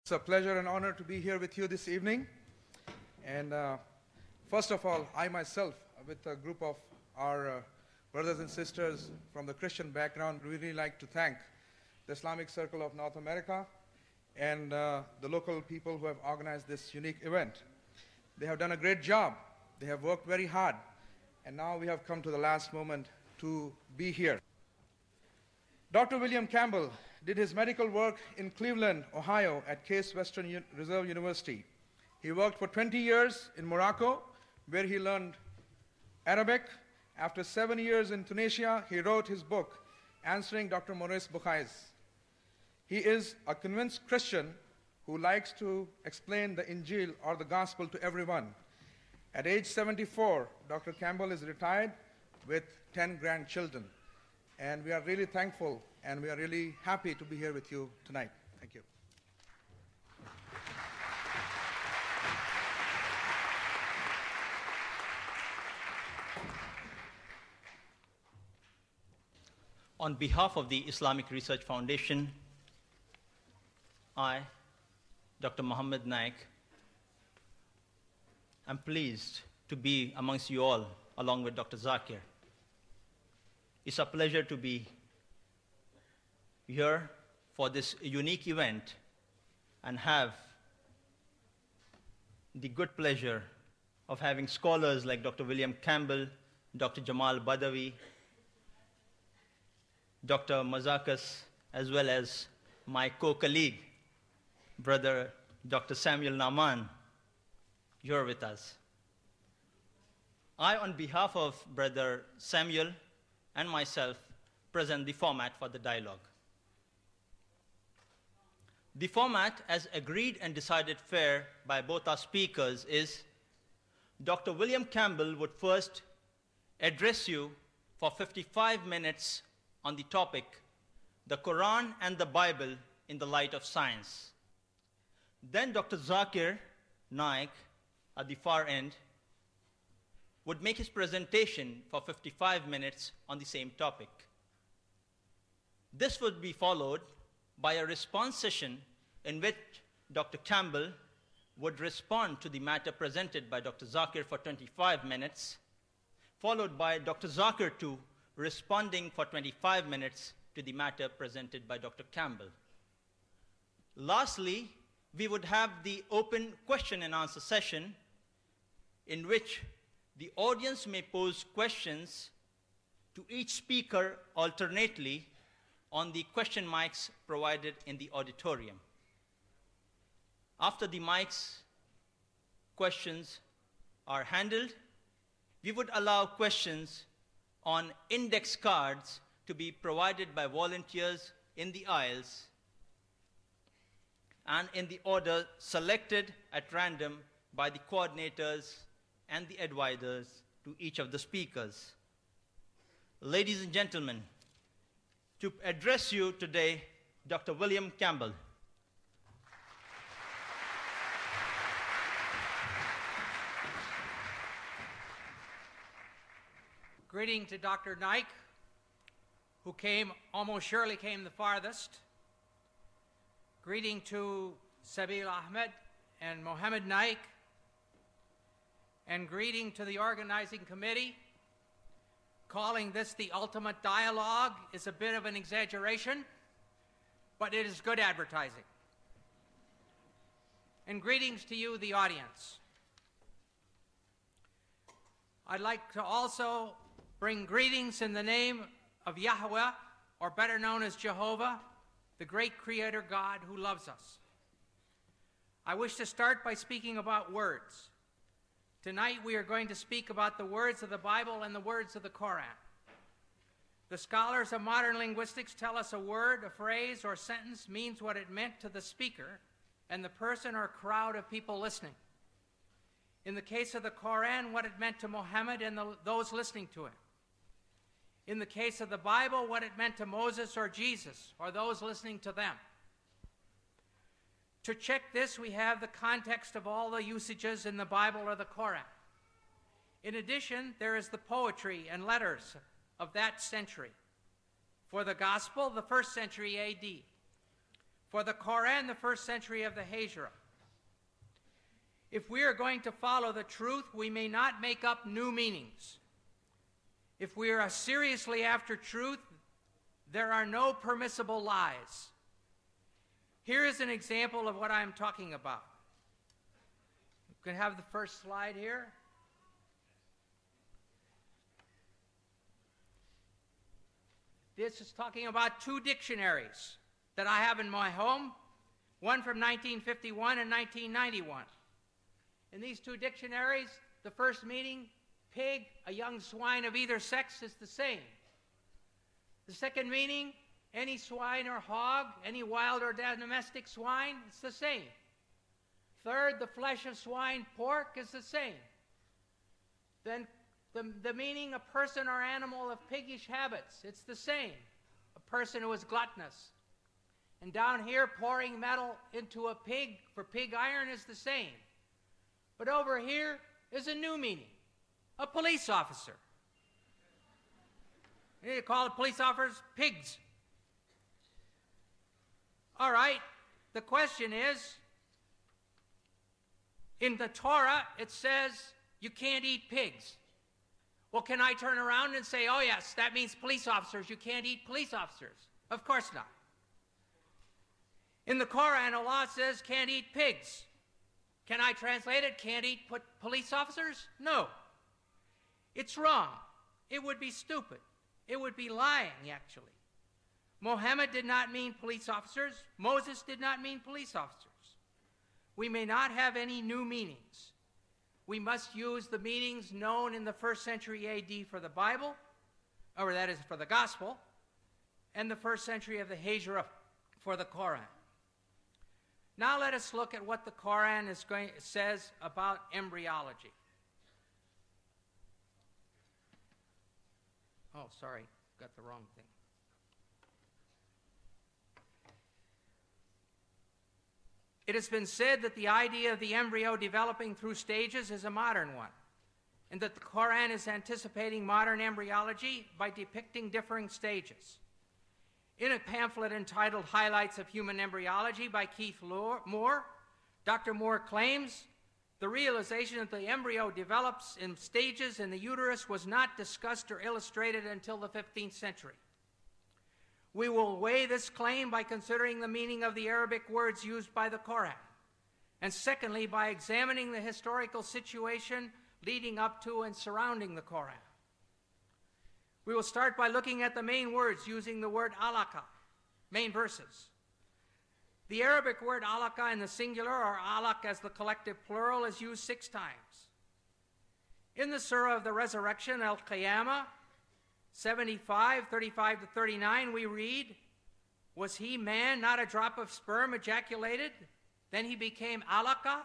It's a pleasure and honor to be here with you this evening. And first of all, I myself, with a group of our brothers and sisters from the Christian background, really like to thank the Islamic Circle of North America and the local people who have organized this unique event. They have done a great job. They have worked very hard. And now we have come to the last moment to be here. Dr. William Campbell did his medical work in Cleveland, Ohio at Case Western Reserve University. He worked for 20 years in Morocco, where he learned Arabic. After 7 years in Tunisia, he wrote his book, Answering Dr. Maurice Bucaille's. He is a convinced Christian who likes to explain the Injil or the gospel to everyone. At age 74, Dr. Campbell is retired with 10 grandchildren. And we are really thankful and we are really happy to be here with you tonight. Thank you. On behalf of the Islamic Research Foundation, I, Dr. Muhammad Naik, am pleased to be amongst you all, along with Dr. Zakir. It's a pleasure to be here for this unique event and have the good pleasure of having scholars like Dr. William Campbell, Dr. Jamal Badawi, Dr. Mazakas, as well as my co-colleague, brother Dr. Samuel Naman, here with us. I, on behalf of brother Samuel and myself, present the format for the dialogue. The format, as agreed and decided fair by both our speakers, is Dr. William Campbell would first address you for 55 minutes on the topic, the Quran and the Bible in the light of science. Then Dr. Zakir Naik, at the far end, would make his presentation for 55 minutes on the same topic. This would be followed by a response session in which Dr. Campbell would respond to the matter presented by Dr. Zakir for 25 minutes, followed by Dr. Zakir too responding for 25 minutes to the matter presented by Dr. Campbell. Lastly, we would have the open question and answer session in which the audience may pose questions to each speaker alternately on the question mics provided in the auditorium. After the mics questions are handled, we would allow questions on index cards to be provided by volunteers in the aisles and in the order selected at random by the coordinators and the advisors to each of the speakers. Ladies and gentlemen, to address you today, Dr. William Campbell. Greeting to Dr. Naik, who almost surely came the farthest. Greeting to Sabil Ahmed and Mohammed Naik. And greeting to the organizing committee. Calling this the ultimate dialogue is a bit of an exaggeration, but it is good advertising. And greetings to you, the audience. I'd like to also bring greetings in the name of Yahweh, or better known as Jehovah, the great creator God who loves us. I wish to start by speaking about words. Tonight we are going to speak about the words of the Bible and the words of the Quran. The scholars of modern linguistics tell us a word, a phrase, or sentence means what it meant to the speaker and the person or crowd of people listening. In the case of the Quran, what it meant to Muhammad and those listening to him. In the case of the Bible, what it meant to Moses or Jesus or those listening to them. To check this, we have the context of all the usages in the Bible or the Quran. In addition, there is the poetry and letters of that century. For the Gospel, the 1st century AD. for the Quran, the first century of the Hijra. If we are going to follow the truth, we may not make up new meanings. If we are seriously after truth, there are no permissible lies. Here is an example of what I'm talking about. You can have the first slide here. This is talking about two dictionaries that I have in my home, one from 1951 and 1991. In these two dictionaries, the first meaning, pig, a young swine of either sex, is the same. The second meaning, any swine or hog, any wild or domestic swine, it's the same. Third, the flesh of swine, pork, is the same. Then the meaning, a person or animal of piggish habits, it's the same. A person who is gluttonous. And down here, pouring metal into a pig for pig iron is the same. But over here is a new meaning, a police officer. You call the police officers pigs. All right, the question is, in the Torah, it says you can't eat pigs. Well, can I turn around and say, oh yes, that means police officers, you can't eat police officers? Of course not. In the Quran, Allah says can't eat pigs. Can I translate it, can't eat police officers? No. It's wrong. It would be stupid. It would be lying, actually. Muhammad did not mean police officers. Moses did not mean police officers. We may not have any new meanings. We must use the meanings known in the 1st century AD for the Bible, or that is for the Gospel, and the 1st century of the Hijra for the Quran. Now let us look at what the Quran says about embryology. Oh, sorry, got the wrong thing. It has been said that the idea of the embryo developing through stages is a modern one, and that the Quran is anticipating modern embryology by depicting differing stages. In a pamphlet entitled Highlights of Human Embryology by Keith Moore, Dr. Moore claims the realization that the embryo develops in stages in the uterus was not discussed or illustrated until the 15th century. We will weigh this claim by considering the meaning of the Arabic words used by the Quran, and secondly, by examining the historical situation leading up to and surrounding the Quran. We will start by looking at the main words using the word alaka, main verses. The Arabic word alaka in the singular, or alaq as the collective plural, is used 6 times. In the Surah of the Resurrection, Al-Qiyamah, 75, 35 to 39, we read, was he man, not a drop of sperm ejaculated? Then he became alaka,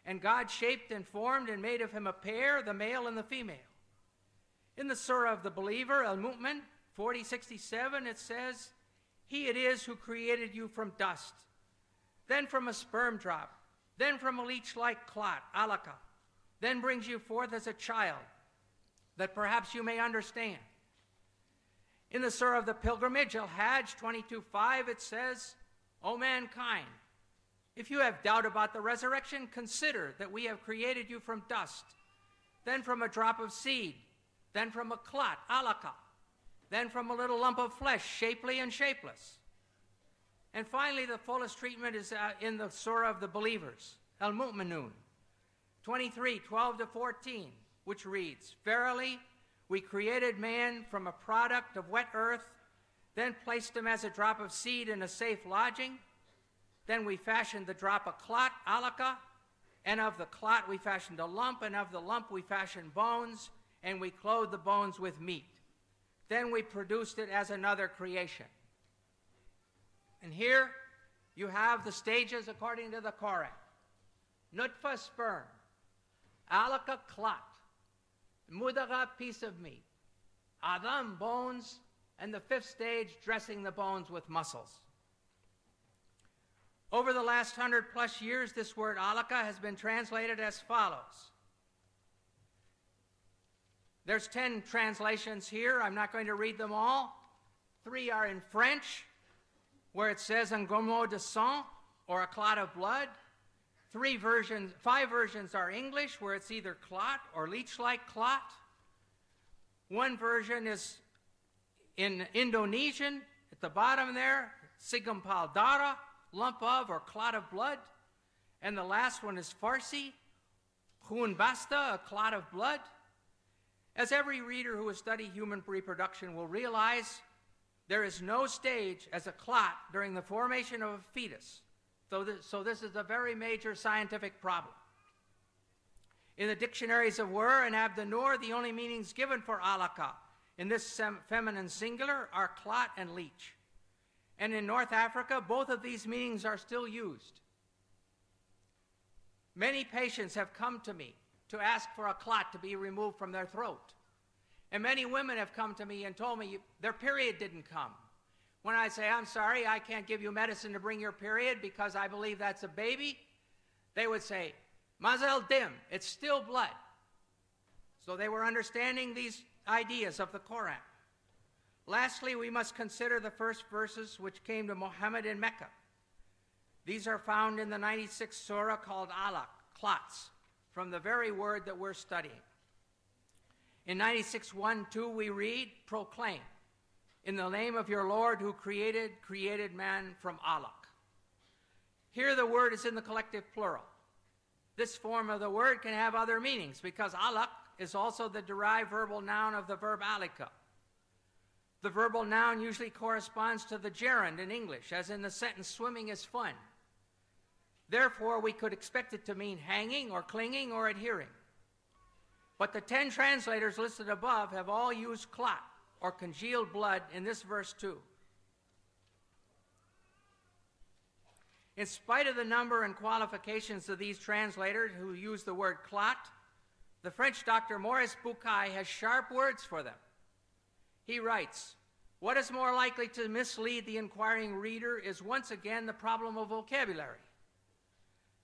and God shaped and formed and made of him a pair, the male and the female. In the Surah of the Believer, Al-Mu'min, 40:67, it says, he it is who created you from dust, then from a sperm drop, then from a leech-like clot, alaka, then brings you forth as a child, that perhaps you may understand. In the Surah of the Pilgrimage, Al-Hajj 22:5, it says, O mankind, if you have doubt about the resurrection, consider that we have created you from dust, then from a drop of seed, then from a clot, alaka, then from a little lump of flesh, shapely and shapeless. And finally, the fullest treatment is in the Surah of the Believers, Al-Mu'minun, 23:12 to 14, which reads, verily, we created man from a product of wet earth, then placed him as a drop of seed in a safe lodging. Then we fashioned the drop a clot, alaka, and of the clot we fashioned a lump, and of the lump we fashioned bones, and we clothed the bones with meat. Then we produced it as another creation. And here you have the stages according to the Quran. Nutfa, sperm. Alaka, clot. Mudaga, piece of meat. Adam, bones. And the 5th stage, dressing the bones with muscles. Over the last 100+ years, this word alaka has been translated as follows. There's 10 translations here. I'm not going to read them all. 3 are in French, where it says un gomo de sang, or a clot of blood. 5 versions are English, where it's either clot or leech-like clot. One version is in Indonesian, at the bottom there, segumpal darah, lump of or clot of blood. And the last one is Farsi, hun basta, a clot of blood. As every reader who has studied human reproduction will realize, there is no stage as a clot during the formation of a fetus. So this is a very major scientific problem. In the dictionaries of Wer and Abdennour, the only meanings given for alaka in this feminine singular are clot and leech. And in North Africa, both of these meanings are still used. Many patients have come to me to ask for a clot to be removed from their throat. And many women have come to me and told me their period didn't come. When I say, I'm sorry, I can't give you medicine to bring your period because I believe that's a baby, they would say, Mazel dim, it's still blood. So they were understanding these ideas of the Quran. Lastly, we must consider the first verses which came to Muhammad in Mecca. These are found in the 96th surah called alaq, clots, from the very word that we're studying. In 96:1-2 we read, proclaim, in the name of your Lord who created man from alaq. Here the word is in the collective plural. This form of the word can have other meanings because alaq is also the derived verbal noun of the verb alika. The verbal noun usually corresponds to the gerund in English, as in the sentence, swimming is fun. Therefore, we could expect it to mean hanging or clinging or adhering. But the 10 translators listed above have all used clot or congealed blood in this verse too. In spite of the number and qualifications of these translators who use the word clot, the French doctor Maurice Bucaille has sharp words for them. He writes, what is more likely to mislead the inquiring reader is once again the problem of vocabulary.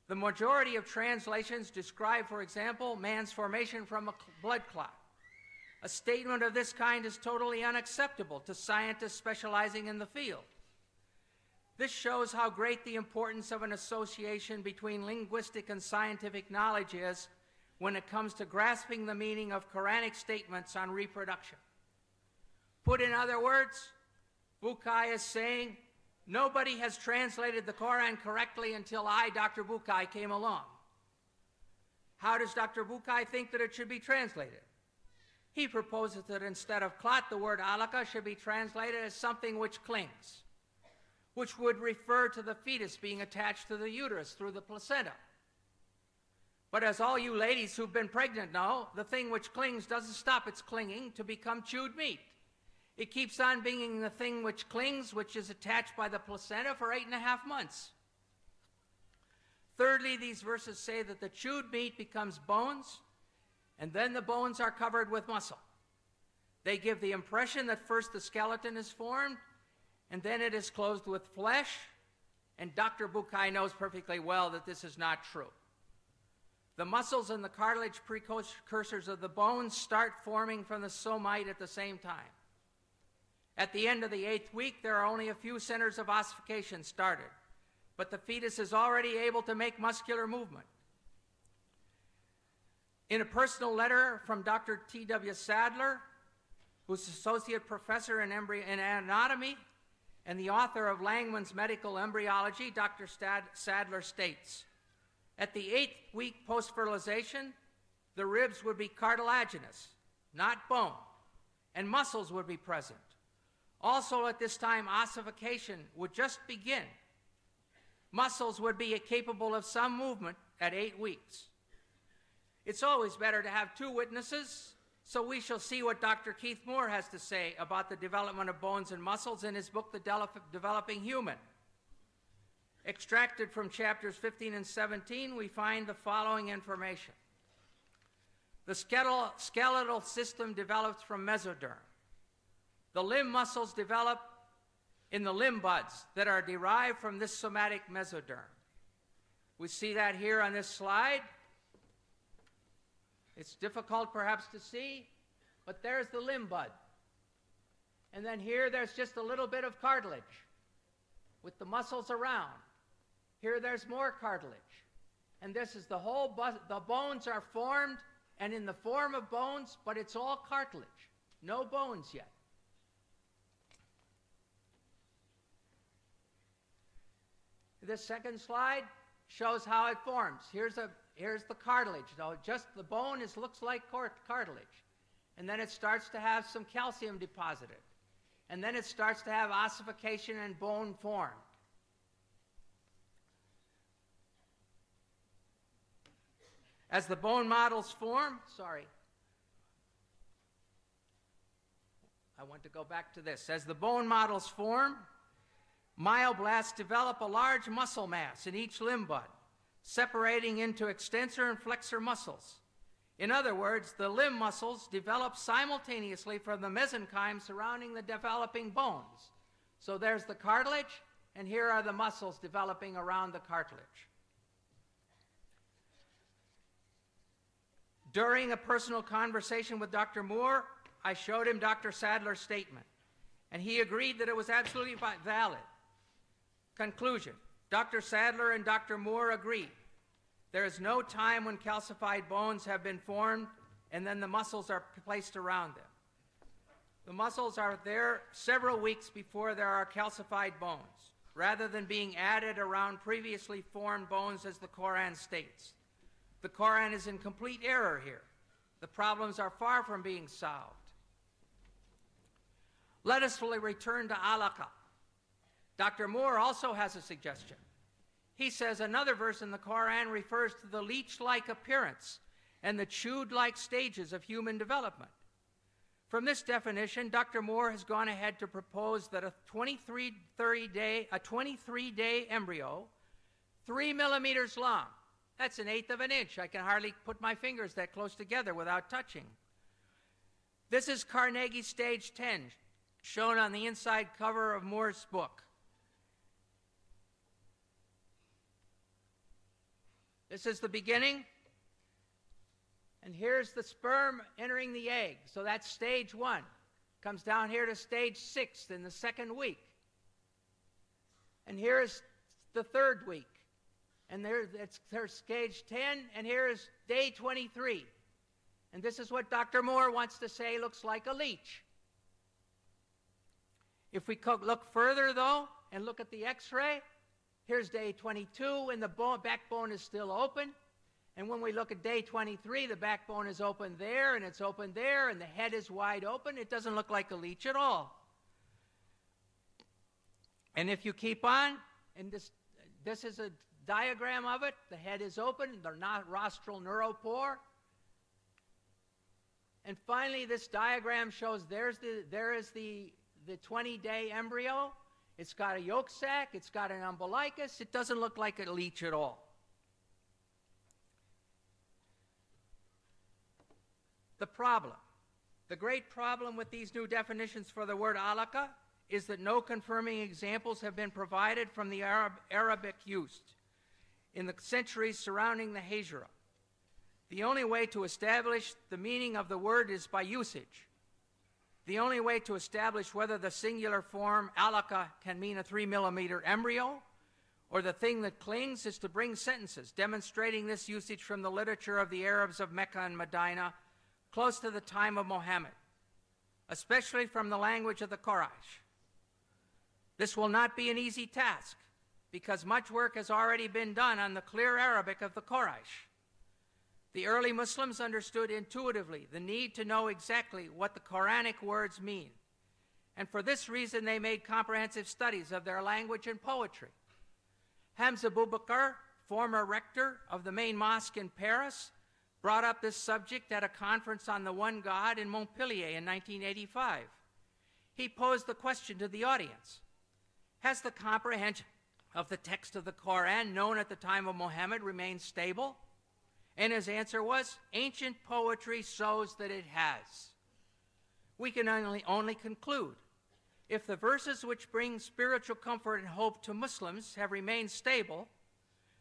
The majority of translations describe, for example, man's formation from a blood clot. A statement of this kind is totally unacceptable to scientists specializing in the field. This shows how great the importance of an association between linguistic and scientific knowledge is when it comes to grasping the meaning of Quranic statements on reproduction. Put in other words, Bucaille is saying, nobody has translated the Quran correctly until I, Dr. Bucaille, came along. How does Dr. Bucaille think that it should be translated? He proposes that instead of clot, the word alaka should be translated as something which clings, which would refer to the fetus being attached to the uterus through the placenta. But as all you ladies who've been pregnant know, the thing which clings doesn't stop its clinging to become chewed meat. It keeps on being the thing which clings, which is attached by the placenta for 8.5 months. Thirdly, these verses say that the chewed meat becomes bones, and then the bones are covered with muscle. They give the impression that first the skeleton is formed, and then it is clothed with flesh, and Dr. Bucaille knows perfectly well that this is not true. The muscles and the cartilage precursors of the bones start forming from the somite at the same time. At the end of the 8th week, there are only a few centers of ossification started, but the fetus is already able to make muscular movement. In a personal letter from Dr. T.W. Sadler, who's associate professor in anatomy and the author of Langman's Medical Embryology, Dr. Sadler states, at the 8th week post-fertilization, the ribs would be cartilaginous, not bone, and muscles would be present. Also at this time, ossification would just begin. Muscles would be capable of some movement at 8 weeks. It's always better to have 2 witnesses, so we shall see what Dr. Keith Moore has to say about the development of bones and muscles in his book, The Developing Human. Extracted from chapters 15 and 17, we find the following information. The skeletal system develops from mesoderm. The limb muscles develop in the limb buds that are derived from this somatic mesoderm. We see that here on this slide. It's difficult perhaps to see, but there's the limb bud. And then here there's just a little bit of cartilage. with the muscles around. Here there's more cartilage. And this is the whole, the bones are formed and in the form of bones, but it's all cartilage. No bones yet. This second slide shows how it forms. Here's the cartilage. Now, just the bone looks like cartilage. And then it starts to have some calcium deposited. And then it starts to have ossification and bone formed. As the bone models form, I want to go back to this. As the bone models form, myoblasts develop a large muscle mass in each limb bud, separating into extensor and flexor muscles. In other words, the limb muscles develop simultaneously from the mesenchyme surrounding the developing bones. So there's the cartilage, and here are the muscles developing around the cartilage. During a personal conversation with Dr. Moore, I showed him Dr. Sadler's statement, and he agreed that it was absolutely valid. Conclusion: Dr. Sadler and Dr. Moore agreed. There is no time when calcified bones have been formed and then the muscles are placed around them. The muscles are there several weeks before there are calcified bones, rather than being added around previously formed bones as the Quran states. The Quran is in complete error here. The problems are far from being solved. Let us return to alaqa. Dr. Moore also has a suggestion. He says another verse in the Quran refers to the leech-like appearance and the chewed-like stages of human development. From this definition, Dr. Moore has gone ahead to propose that a 23-day embryo, 3 millimeters long, that's 1/8 of an inch. I can hardly put my fingers that close together without touching. This is Carnegie stage 10, shown on the inside cover of Moore's book. This is the beginning, and here's the sperm entering the egg. So that's stage 1. Comes down here to stage 6 in the second week. And here's the third week. And there's stage 10, and here's day 23. And this is what Dr. Moore wants to say looks like a leech. If we look further, though, and look at the X-ray, here's day 22, and the backbone is still open. And when we look at day 23, the backbone is open there, and it's open there, and the head is wide open. It doesn't look like a leech at all. And if you keep on, and this is a diagram of it. The head is open, the rostral neuropore. And finally, this diagram shows there is the 20-day embryo. It's got a yolk sac, it's got an umbilicus. It doesn't look like a leech at all. The great problem with these new definitions for the word alaqa is that no confirming examples have been provided from the Arabic used in the centuries surrounding the Hijra. The only way to establish the meaning of the word is by usage. The only way to establish whether the singular form alaqa can mean a 3-millimeter embryo or the thing that clings is to bring sentences demonstrating this usage from the literature of the Arabs of Mecca and Medina close to the time of Muhammad, especially from the language of the Quraysh. This will not be an easy task, because much work has already been done on the clear Arabic of the Quraysh. The early Muslims understood intuitively the need to know exactly what the Quranic words mean, and for this reason they made comprehensive studies of their language and poetry. Hamza Boubacar, former rector of the main mosque in Paris, brought up this subject at a conference on the one God in Montpellier in 1985. He posed the question to the audience: has the comprehension of the text of the Quran known at the time of Muhammad remained stable? And his answer was, ancient poetry shows that it has. We can only conclude, if the verses which bring spiritual comfort and hope to Muslims have remained stable,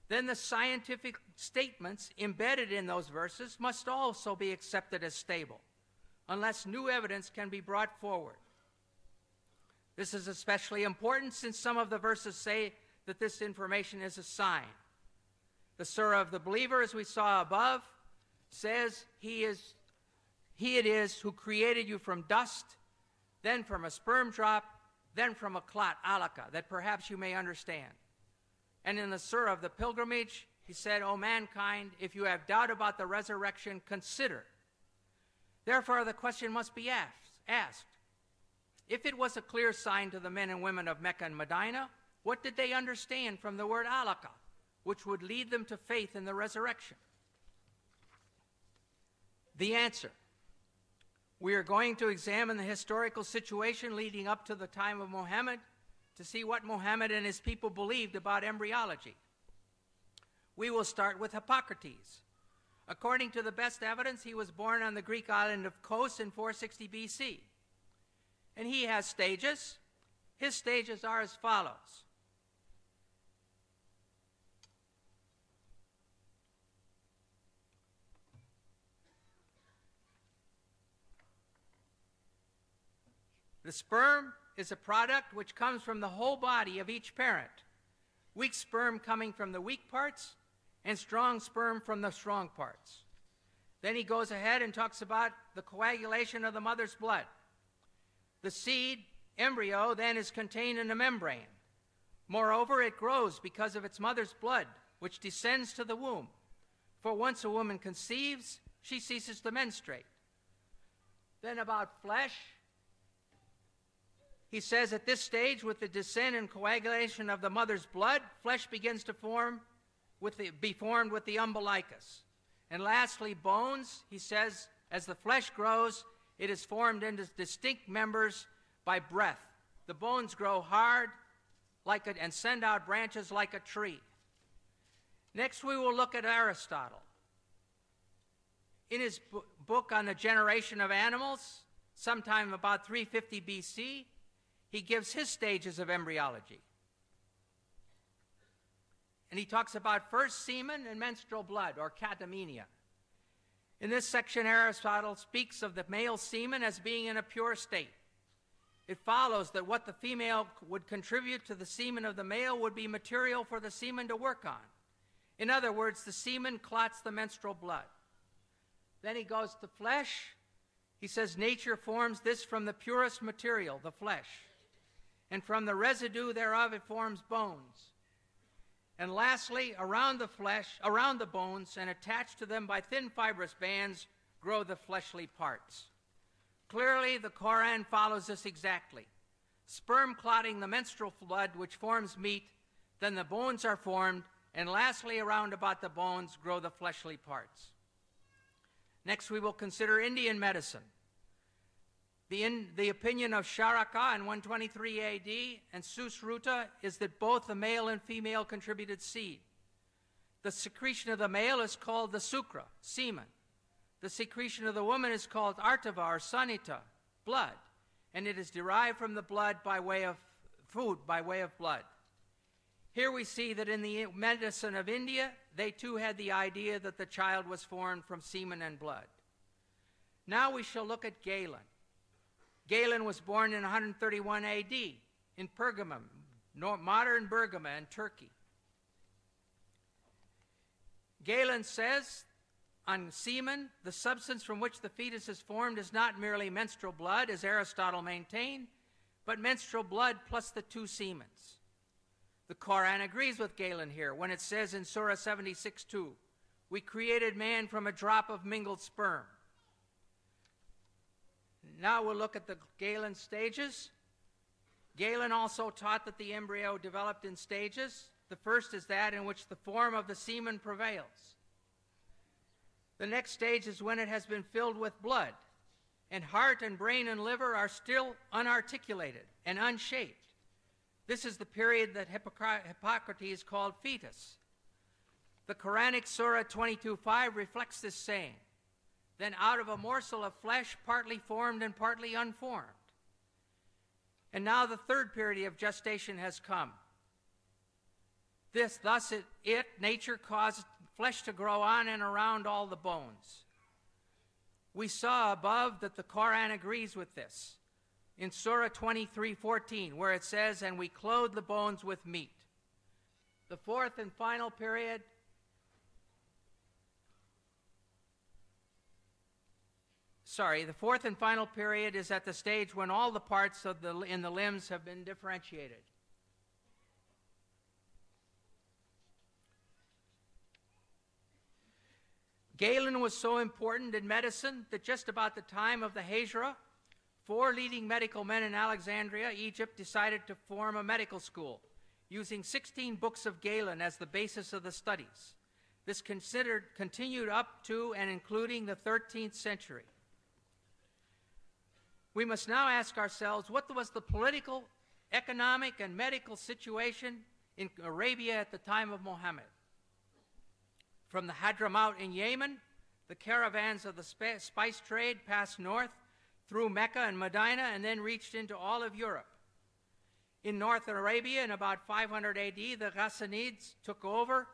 then the scientific statements embedded in those verses must also be accepted as stable, unless new evidence can be brought forward. This is especially important since some of the verses say that this information is a sign. The Surah of the believer, as we saw above, says He it is who created you from dust, then from a sperm drop, then from a clot, alaka, that perhaps you may understand. And in the Surah of the pilgrimage, He said, O mankind, if you have doubt about the resurrection, consider. Therefore, the question must be asked. If it was a clear sign to the men and women of Mecca and Medina, what did they understand from the word alaka, which would lead them to faith in the resurrection? The answer. We are going to examine the historical situation leading up to the time of Muhammad to see what Muhammad and his people believed about embryology. We will start with Hippocrates. According to the best evidence, he was born on the Greek island of Kos in 460 BC. And he has stages. His stages are as follows. The sperm is a product which comes from the whole body of each parent. Weak sperm coming from the weak parts, and strong sperm from the strong parts. Then he goes ahead and talks about the coagulation of the mother's blood. The seed, embryo, then is contained in a membrane. Moreover, it grows because of its mother's blood, which descends to the womb. For once a woman conceives, she ceases to menstruate. Then about flesh, he says at this stage, with the descent and coagulation of the mother's blood, flesh begins to be formed with the umbilicus. And lastly, bones, he says, as the flesh grows, it is formed into distinct members by breath. The bones grow hard and send out branches like a tree. Next, we will look at Aristotle. In his book on the generation of animals, sometime about 350 BC, he gives his stages of embryology. And he talks about first semen and menstrual blood, or catamenia. In this section, Aristotle speaks of the male semen as being in a pure state. It follows that what the female would contribute to the semen of the male would be material for the semen to work on. In other words, the semen clots the menstrual blood. Then he goes to flesh. He says nature forms this from the purest material, the flesh. And from the residue thereof it forms bones. And lastly, around the bones, and attached to them by thin fibrous bands, grow the fleshly parts. Clearly, the Quran follows this exactly. Sperm clotting the menstrual blood, which forms meat, then the bones are formed, and lastly, around about the bones, grow the fleshly parts. Next, we will consider Indian medicine. The opinion of Charaka in 123 AD and Susruta is that both the male and female contributed seed. The secretion of the male is called the sukra, semen. The secretion of the woman is called artava or sanita, blood, and it is derived from the blood by way of food, by way of blood. Here we see that in the medicine of India, they too had the idea that the child was formed from semen and blood. Now we shall look at Galen. Galen was born in 131 AD in Pergamum, modern Bergama in Turkey. Galen says on semen, the substance from which the fetus is formed is not merely menstrual blood, as Aristotle maintained, but menstrual blood plus the two semens. The Quran agrees with Galen here when it says in Surah 76:2, we created man from a drop of mingled sperm. Now we'll look at the Galen stages. Galen also taught that the embryo developed in stages. The first is that in which the form of the semen prevails. The next stage is when it has been filled with blood, and heart and brain and liver are still unarticulated and unshaped. This is the period that Hippocrates called fetus. The Quranic Surah 22:5 reflects this saying. Then out of a morsel of flesh, partly formed and partly unformed. And now the third period of gestation has come. Nature caused flesh to grow on and around all the bones. We saw above that the Quran agrees with this. in Surah 23:14, where it says, "And we clothe the bones with meat." The fourth and final period is at the stage when all the parts in the limbs have been differentiated. Galen was so important in medicine that just about the time of the Hijra, 4 leading medical men in Alexandria, Egypt, decided to form a medical school, using 16 books of Galen as the basis of the studies. This continued up to and including the 13th century. We must now ask ourselves, what was the political, economic, and medical situation in Arabia at the time of Muhammad? From the Hadramaut in Yemen, the caravans of the spice trade passed north through Mecca and Medina and then reached into all of Europe. In North Arabia, in about 500 AD, the Ghassanids took over,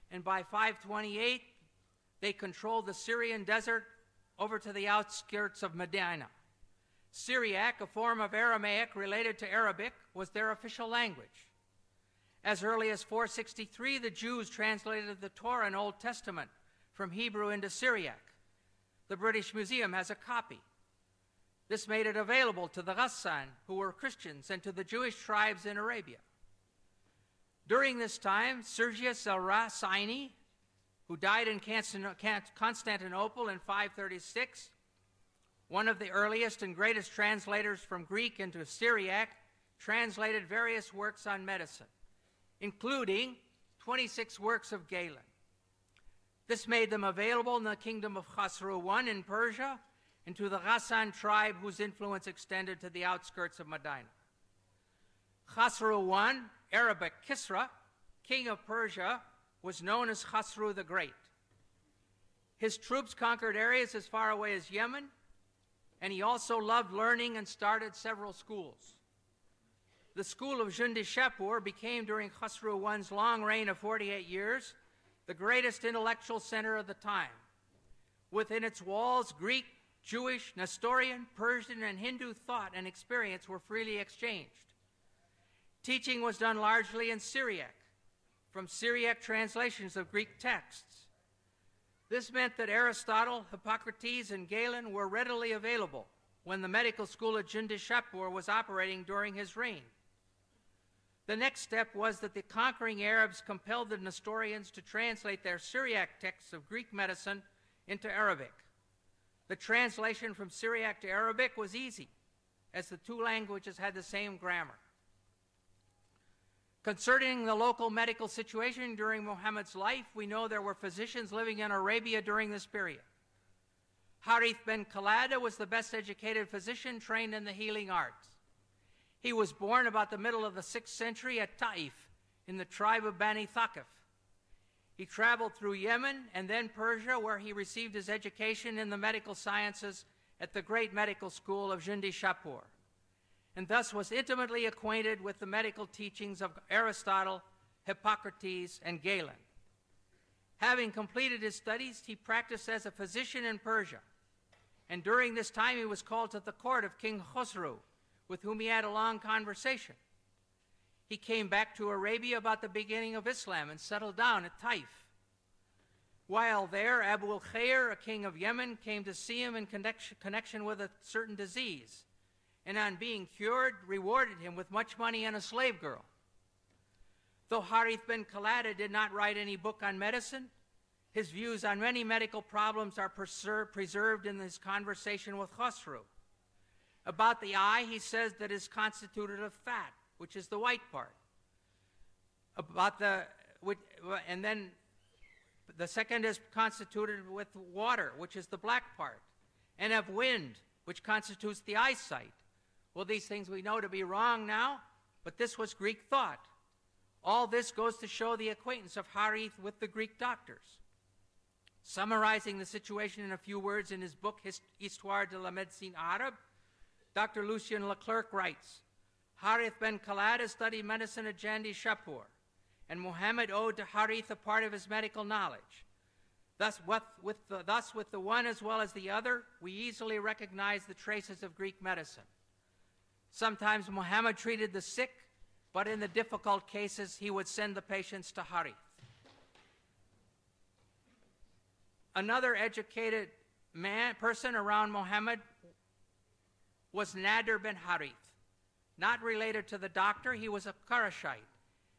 and by 528, they controlled the Syrian desert over to the outskirts of Medina. Syriac, a form of Aramaic related to Arabic, was their official language. As early as 463, the Jews translated the Torah and Old Testament from Hebrew into Syriac. The British Museum has a copy. This made it available to the Ghassan, who were Christians, and to the Jewish tribes in Arabia. During this time, Sergius al-Rasini, who died in Constantinople in 536, one of the earliest and greatest translators from Greek into Syriac, translated various works on medicine, including 26 works of Galen. This made them available in the kingdom of Khosrow I in Persia and to the Ghassan tribe, whose influence extended to the outskirts of Medina. Khosrow I, Arabic Kisra, king of Persia, was known as Khosrow the Great. His troops conquered areas as far away as Yemen, and he also loved learning and started several schools. The school of Jundi Shapur became, during Khosrow I's long reign of 48 years, the greatest intellectual center of the time. Within its walls, Greek, Jewish, Nestorian, Persian, and Hindu thought and experience were freely exchanged. Teaching was done largely in Syriac, from Syriac translations of Greek texts. This meant that Aristotle, Hippocrates, and Galen were readily available when the medical school at Jundi Shapur was operating during his reign. The next step was that the conquering Arabs compelled the Nestorians to translate their Syriac texts of Greek medicine into Arabic. The translation from Syriac to Arabic was easy, as the two languages had the same grammar. Concerning the local medical situation during Muhammad's life, we know there were physicians living in Arabia during this period. Harith ben Khalada was the best educated physician trained in the healing arts. He was born about the middle of the 6th century at Taif in the tribe of Bani Thaqif. He traveled through Yemen and then Persia, where he received his education in the medical sciences at the great medical school of Jundi Shapur, and thus was intimately acquainted with the medical teachings of Aristotle, Hippocrates, and Galen. Having completed his studies, he practiced as a physician in Persia, and during this time he was called to the court of King Khosrow, with whom he had a long conversation. He came back to Arabia about the beginning of Islam and settled down at Taif. While there, Abu al-Khair, a king of Yemen, came to see him in connection with a certain disease, and on being cured, rewarded him with much money and a slave girl. Though Harith ben Khalada did not write any book on medicine, his views on many medical problems are preserved in his conversation with Khosrow. About the eye, he says that it is constituted of fat, which is the white part. And then the second is constituted with water, which is the black part, and of wind, which constitutes the eyesight. Well, these things we know to be wrong now, but this was Greek thought. All this goes to show the acquaintance of Harith with the Greek doctors. Summarizing the situation in a few words in his book, Histoire de la Médecine Arabe, Dr. Lucien Leclerc writes, Harith ben Khalada studied medicine at Jundi Shapur, and Muhammad owed to Harith a part of his medical knowledge. Thus, with the one as well as the other, we easily recognize the traces of Greek medicine. Sometimes Muhammad treated the sick, but in the difficult cases, he would send the patients to Harith. Another educated person around Muhammad was Nadir bin Harith. Not related to the doctor, he was a Qurayshite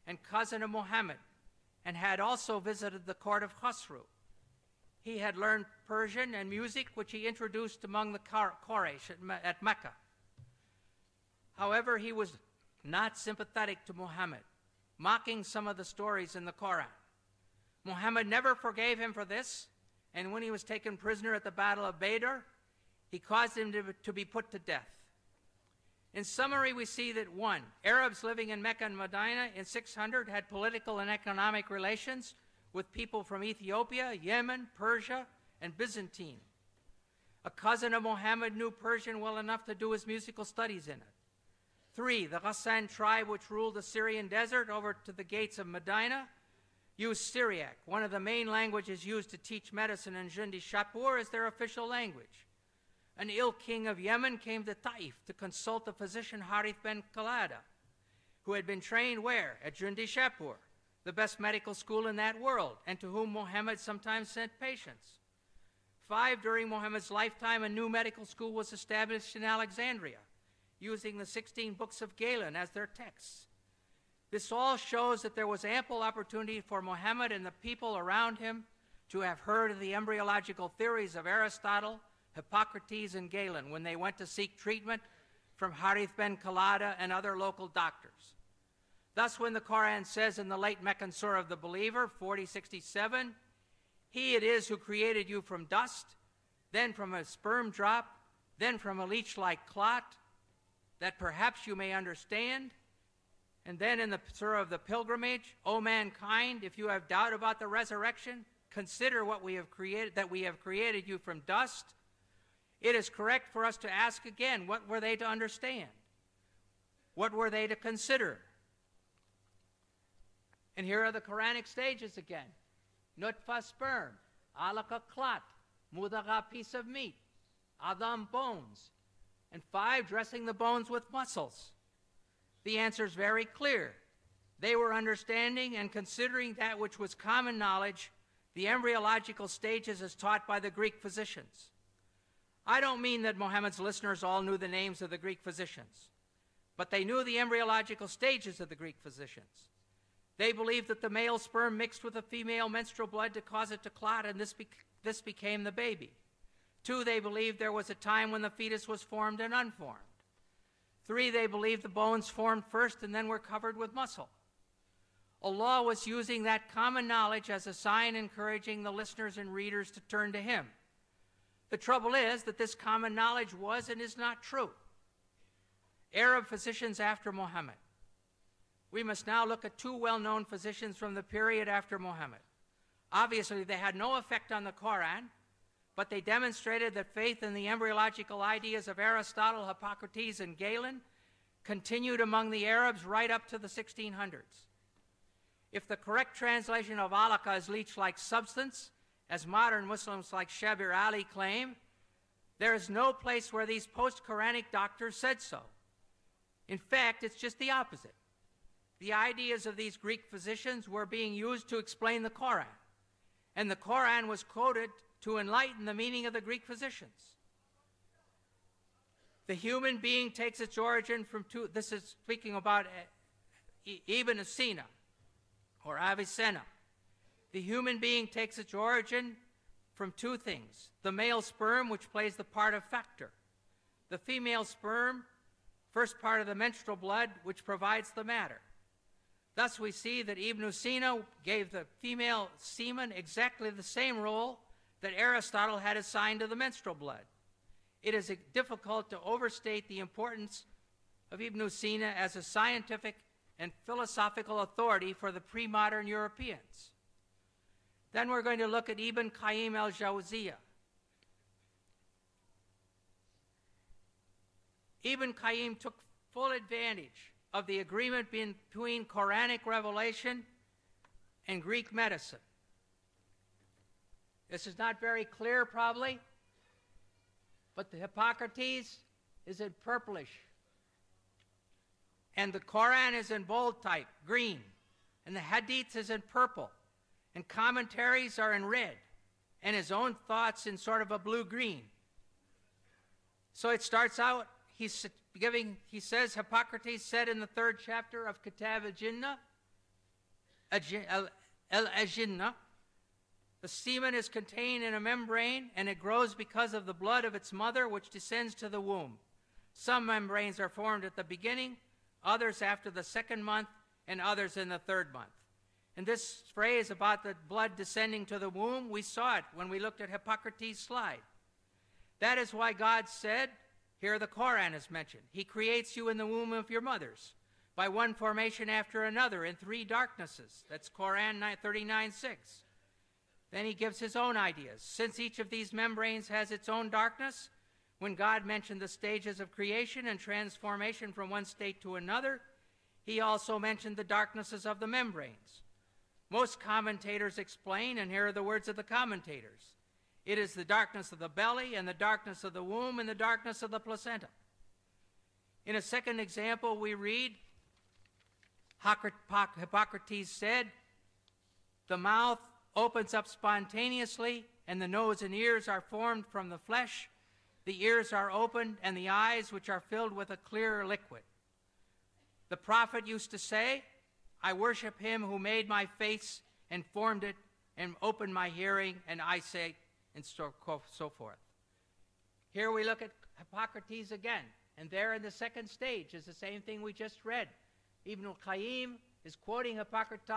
and cousin of Muhammad, and had also visited the court of Khosrow. He had learned Persian and music, which he introduced among the Quraysh at Mecca. However, he was not sympathetic to Muhammad, mocking some of the stories in the Quran. Muhammad never forgave him for this, and when he was taken prisoner at the Battle of Badr, he caused him to be put to death. In summary, we see that 1, Arabs living in Mecca and Medina in 600 had political and economic relations with people from Ethiopia, Yemen, Persia, and Byzantine. A cousin of Muhammad knew Persian well enough to do his musical studies in it. 3, the Ghassan tribe, which ruled the Syrian desert over to the gates of Medina, used Syriac, one of the main languages used to teach medicine in Jundi Shapur, as their official language. An ill king of Yemen came to Taif to consult the physician Harith ben Qalada, who had been trained where? At Jundi Shapur, the best medical school in that world, and to whom Muhammad sometimes sent patients. 5, during Muhammad's lifetime, a new medical school was established in Alexandria, using the 16 books of Galen as their texts. This all shows that there was ample opportunity for Muhammad and the people around him to have heard of the embryological theories of Aristotle, Hippocrates, and Galen when they went to seek treatment from Harith ben Qalada and other local doctors. Thus, when the Quran says in the late Meccan Surah of the Believer, 40:67, He it is who created you from dust, then from a sperm drop, then from a leech-like clot, that perhaps you may understand. And then in the Surah of the Pilgrimage, O mankind, if you have doubt about the resurrection, consider what we have created, that we have created you from dust. It is correct for us to ask again, what were they to understand? What were they to consider? And here are the Quranic stages again. Nutfa, sperm. Alaka, clot. Mudaga, piece of meat. Adam, bones. And 5, dressing the bones with muscles. The answer is very clear. They were understanding and considering that which was common knowledge, the embryological stages as taught by the Greek physicians. I don't mean that Muhammad's listeners all knew the names of the Greek physicians, but they knew the embryological stages of the Greek physicians. They believed that the male sperm mixed with the female menstrual blood to cause it to clot, and this became the baby. 2, they believed there was a time when the fetus was formed and unformed. 3, they believed the bones formed first and then were covered with muscle. Allah was using that common knowledge as a sign encouraging the listeners and readers to turn to Him. The trouble is that this common knowledge was and is not true. Arab physicians after Muhammad. We must now look at 2 well-known physicians from the period after Muhammad. Obviously, they had no effect on the Quran, but they demonstrated that faith in the embryological ideas of Aristotle, Hippocrates, and Galen continued among the Arabs right up to the 1600s. If the correct translation of alaka is leech-like substance, as modern Muslims like Shabir Ali claim, there is no place where these post-Quranic doctors said so. In fact, it's just the opposite. The ideas of these Greek physicians were being used to explain the Quran, and the Quran was quoted to enlighten the meaning of the Greek physicians. The human being takes its origin from 2, this is speaking about Ibn Sina, or Avicenna. The human being takes its origin from 2 things. The male sperm, which plays the part of factor. The female sperm, first part of the menstrual blood, which provides the matter. Thus we see that Ibn Sina gave the female semen exactly the same role that Aristotle had assigned to the menstrual blood. It is difficult to overstate the importance of Ibn Sina as a scientific and philosophical authority for the pre-modern Europeans. Then we're going to look at Ibn Qayyim al-Jawziyah. Ibn Qayyim took full advantage of the agreement between Quranic revelation and Greek medicine. This is not very clear, probably, but the Hippocrates is in purplish. And the Quran is in bold type, green. And the Hadith is in purple. And commentaries are in red. And his own thoughts in sort of a blue-green. So it starts out, he says, Hippocrates said in the 3rd chapter of Kitab al-Jinnah, the semen is contained in a membrane, and it grows because of the blood of its mother, which descends to the womb. Some membranes are formed at the beginning, others after the 2nd month, and others in the 3rd month. And this phrase about the blood descending to the womb, we saw it when we looked at Hippocrates' slide. That is why God said, here the Quran is mentioned, He creates you in the womb of your mothers by one formation after another in 3 darknesses. That's Quran 39:6. Then he gives his own ideas. Since each of these membranes has its own darkness, when God mentioned the stages of creation and transformation from one state to another, He also mentioned the darknesses of the membranes. Most commentators explain, and here are the words of the commentators, it is the darkness of the belly, and the darkness of the womb, and the darkness of the placenta. In a second example, we read, Hippocrates said, the mouth opens up spontaneously, and the nose and ears are formed from the flesh. The ears are opened, and the eyes, which are filled with a clear liquid. The prophet used to say, I worship Him who made my face and formed it and opened my hearing and eyesight, and so forth. Here we look at Hippocrates again, and there in the 2nd stage is the same thing we just read. Ibn al-Qayyim is quoting Hippocrates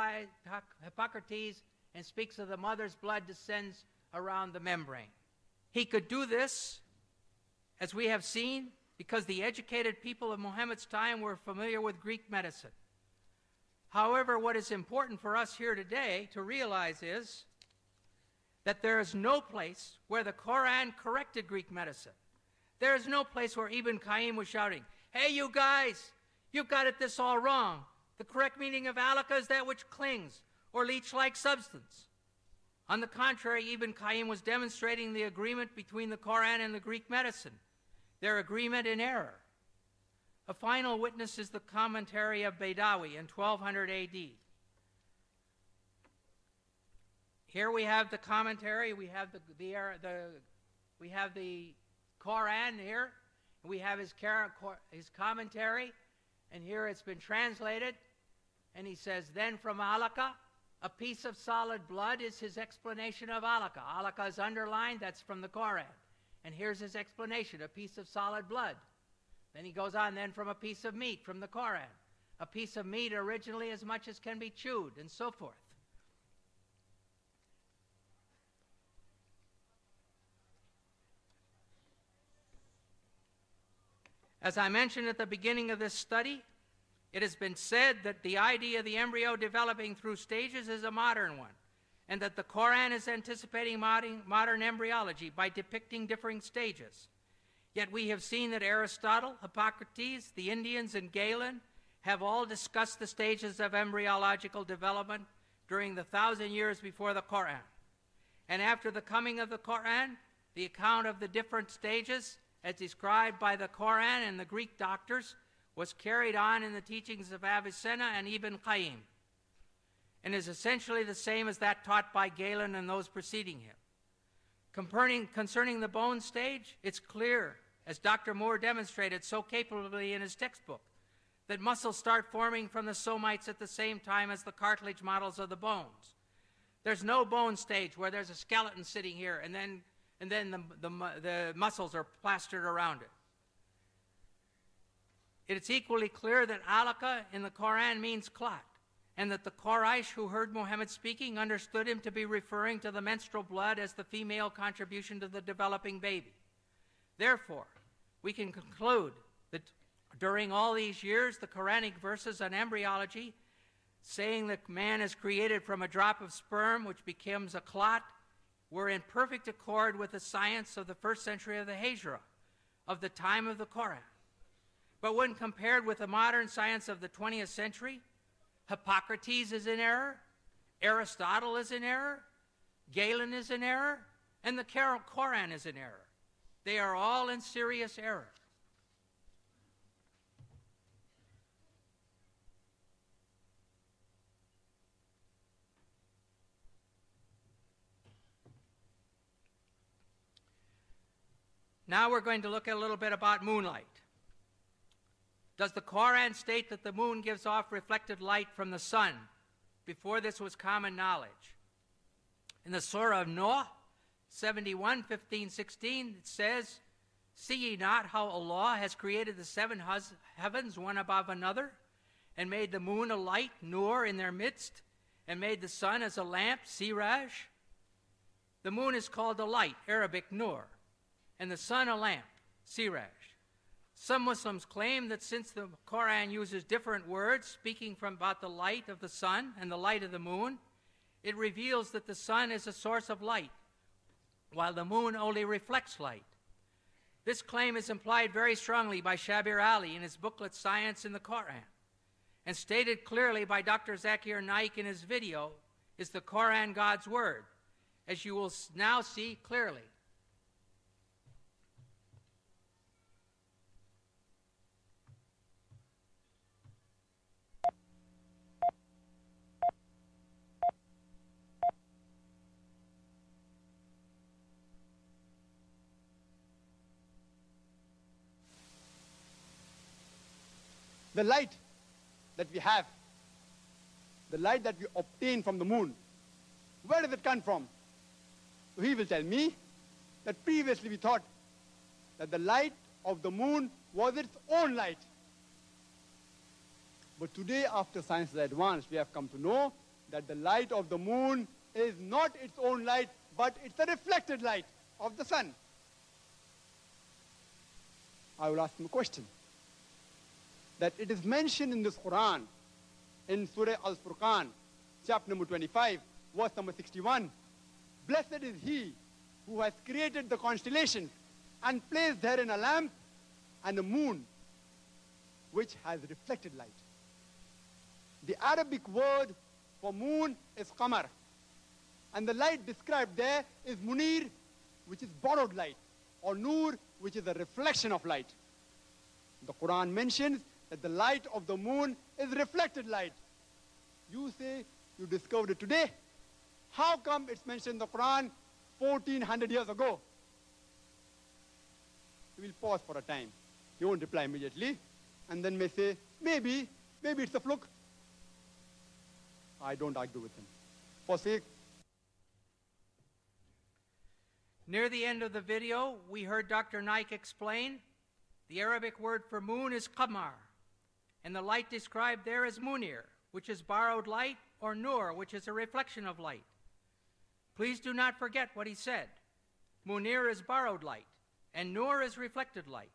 and speaks of the mother's blood descends around the membrane. He could do this, as we have seen, because the educated people of Muhammad's time were familiar with Greek medicine. However, what is important for us here today to realize is that there is no place where the Quran corrected Greek medicine. There is no place where Ibn Qayyim was shouting, hey, you guys, you've got this all wrong. The correct meaning of alaka is that which clings or leech-like substance. On the contrary, Ibn Qayyim was demonstrating the agreement between the Quran and the Greek medicine, their agreement in error. A final witness is the commentary of Baidawi in 1200 A.D. Here we have the commentary. We have the Quran here. We have his commentary, and here it's been translated. And he says, then from alaka, a piece of solid blood is his explanation of alaka. Alaka is underlined. That's from the Quran. And here's his explanation, a piece of solid blood. Then he goes on, then from a piece of meat from the Quran. A piece of meat originally as much as can be chewed, and so forth. As I mentioned at the beginning of this study, it has been said that the idea of the embryo developing through stages is a modern one, and that the Quran is anticipating modern embryology by depicting differing stages. Yet we have seen that Aristotle, Hippocrates, the Indians, and Galen have all discussed the stages of embryological development during the 1,000 years before the Quran. And after the coming of the Quran, the account of the different stages, as described by the Quran and the Greek doctors, was carried on in the teachings of Avicenna and Ibn Qayyim, and is essentially the same as that taught by Galen and those preceding him. Concerning the bone stage, it's clear, as Dr. Moore demonstrated so capably in his textbook, that muscles start forming from the somites at the same time as the cartilage models of the bones. There's no bone stage where there's a skeleton sitting here and then the muscles are plastered around it. It's equally clear that alaka in the Quran means clot, and that the Quraysh who heard Muhammad speaking understood him to be referring to the menstrual blood as the female contribution to the developing baby. Therefore, we can conclude that during all these years, the Quranic verses on embryology, saying that man is created from a drop of sperm which becomes a clot, were in perfect accord with the science of the 1st century of the Hijra, of the time of the Quran. But when compared with the modern science of the 20th century, Hippocrates is in error, Aristotle is in error, Galen is in error, and the Quran is in error. They are all in serious error. Now we're going to look at a little bit about moonlight. Does the Quran state that the moon gives off reflected light from the sun? Before this was common knowledge. In the Surah of Noah, 71, 15, 16, it says, "See ye not how Allah has created the seven heavens one above another, and made the moon a light, nur, in their midst, and made the sun as a lamp, siraj?" The moon is called a light, Arabic nur, and the sun a lamp, siraj. Some Muslims claim that since the Quran uses different words speaking about the light of the sun and the light of the moon, it reveals that the sun is a source of light, while the moon only reflects light. This claim is implied very strongly by Shabir Ali in his booklet Science in the Quran, and stated clearly by Dr. Zakir Naik in his video, "Is the Quran God's word?" as you will now see clearly. The light that we have, the light that we obtain from the moon, where does it come from? So he will tell me that previously we thought that the light of the moon was its own light. But today, after science has advanced, we have come to know that the light of the moon is not its own light, but it's a reflected light of the sun. I will ask him a question. That it is mentioned in this Quran, in Surah Al-Furqan, chapter number 25, verse number 61. "Blessed is he who has created the constellations and placed therein a lamp and a moon which has reflected light." The Arabic word for moon is qamar, and the light described there is munir, which is borrowed light, or nur, which is a reflection of light. The Quran mentions that the light of the moon is reflected light. You say you discovered it today. How come it's mentioned in the Quran 1400 years ago? He will pause for a time. He won't reply immediately, and then may say, maybe it's a fluke. I don't argue with him. For sake. Near the end of the video, we heard Dr. Naik explain the Arabic word for moon is qamar, and the light described there is munir, which is borrowed light, or nur, which is a reflection of light. Please do not forget what he said. Munir is borrowed light, and nur is reflected light.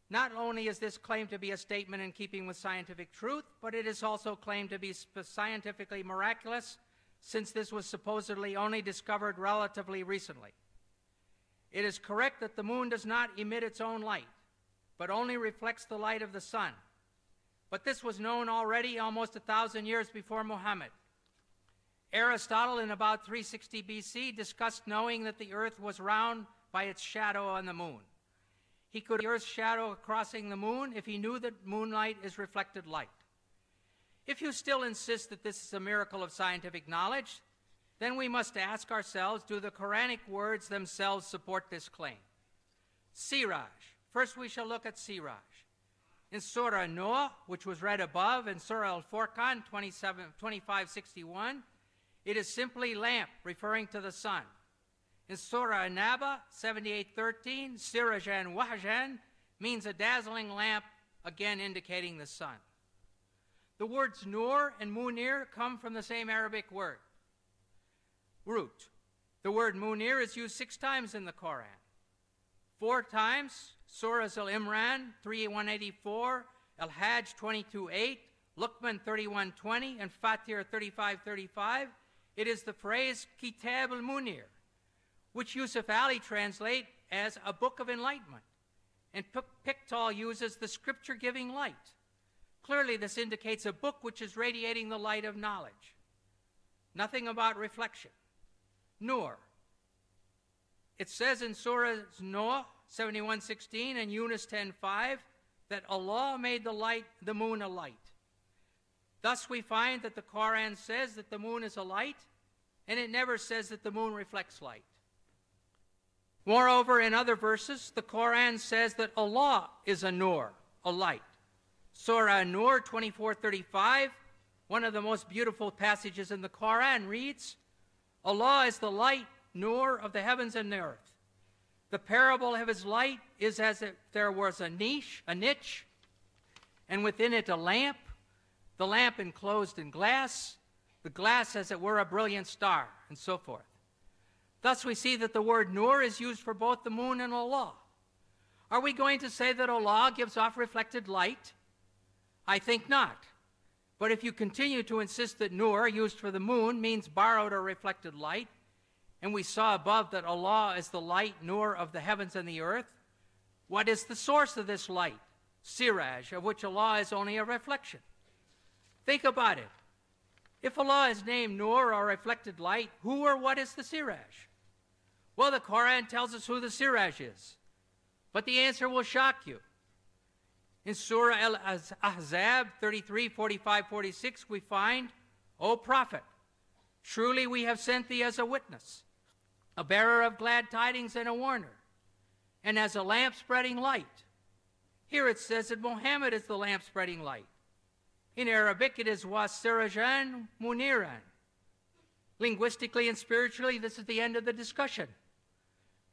Not only is this claimed to be a statement in keeping with scientific truth, but it is also claimed to be scientifically miraculous, since this was supposedly only discovered relatively recently. It is correct that the moon does not emit its own light, but only reflects the light of the sun. But this was known already almost 1,000 years before Muhammad. Aristotle, in about 360 BC, discussed knowing that the earth was round by its shadow on the moon. He could see the earth's shadow crossing the moon if he knew that moonlight is reflected light. If you still insist that this is a miracle of scientific knowledge, then we must ask ourselves, do the Quranic words themselves support this claim? Siraj. First we shall look at Siraj. In Surah Noah, which was read above, and Surah Al-Furqan 25:61, it is simply lamp, referring to the sun. In Surah An-Naba 78:13, Sirajan Wahjan means a dazzling lamp, again indicating the sun. The words nur and munir come from the same Arabic word, root. The word munir is used 6 times in the Quran. 4 times, Surahs Al-Imran 3:184, Al-Hajj 22:8, Luqman 31:20, and Fatir 35:35. It is the phrase Kitab al-Munir, which Yusuf Ali translate as a book of enlightenment, and Pickthall uses the scripture-giving light. Clearly, this indicates a book which is radiating the light of knowledge. Nothing about reflection. Nur. It says in Surah Noah 71:16 and Yunus 10:5 that Allah made the moon a light. Thus we find that the Quran says that the moon is a light, and it never says that the moon reflects light. Moreover, in other verses, the Quran says that Allah is a nur, a light. Surah An-Nur 24:35, one of the most beautiful passages in the Quran, reads, Allah is the light, nur of the heavens and the earth. The parable of his light is as if there was a niche, and within it a lamp, the lamp enclosed in glass, the glass as it were a brilliant star, and so forth. Thus we see that the word nur is used for both the moon and Allah. Are we going to say that Allah gives off reflected light? I think not. But if you continue to insist that nur, used for the moon, means borrowed or reflected light, and we saw above that Allah is the light, nur of the heavens and the earth, what is the source of this light, siraj, of which Allah is only a reflection? Think about it. If Allah is named nur or reflected light, who or what is the siraj? Well, the Quran tells us who the siraj is, but the answer will shock you. In Surah Al-Ahzab 33, 45, 46, we find, O Prophet, truly we have sent thee as a witness, a bearer of glad tidings and a warner, and as a lamp spreading light. Here it says that Muhammad is the lamp spreading light. In Arabic, it is was-sirajan muniran. Linguistically and spiritually, this is the end of the discussion.